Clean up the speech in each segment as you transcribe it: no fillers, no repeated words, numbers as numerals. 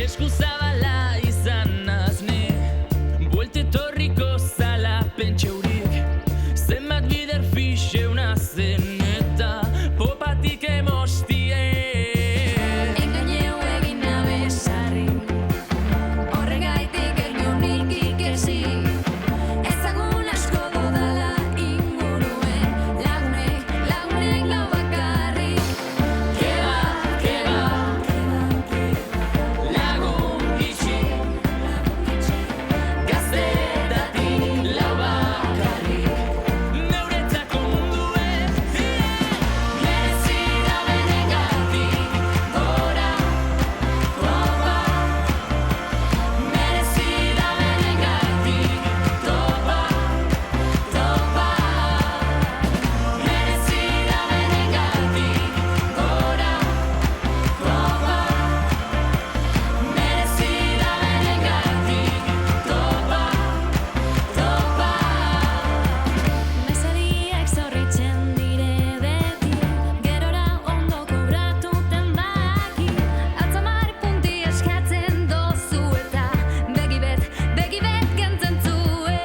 Eskuzabala izan nazne, buelte etorriko zala pentseurik. Zenbat bider fixeuna zen eta popatik emostie. Engaineu egin nabe sarri, horregaitik egionik ikesi. Ezagun asko dodala inguruen, lagunek lau bakarrik. Keba, lagun gitxi, gaztetatik lau bakarrik. Neuretzako mundue, merezi da benegatik gora, topa. Merezi da benegatik topa, topa. Merezi da benegatik gora, topa. Merezi da benegatik topa, topa. Mesediak zorritzen dire beti, gerora ondo kobratuten daki. Atzamar punti eskatzen dozu eta begi bet kentzen zue.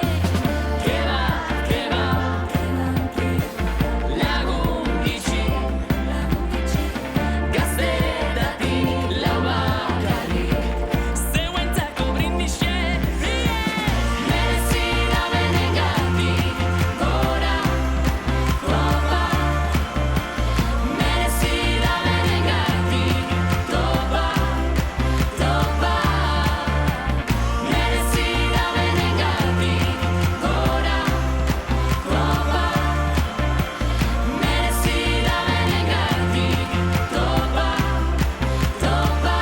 Keba, lagun gitxi, gaztetatik lau bakarrik. Zeuentzako brindixe, merezi da benegatik gora, topa. Merezi da benegatik topa, topa. Merezi da benegatik gora, topa. Merezi da benegatik topa, topa.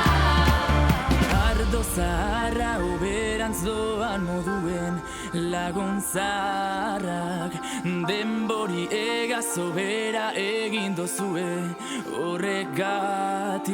Ardo zaharra uberantz doan moduen lagun zaharrak denbori egazo bera egin dozue horregatik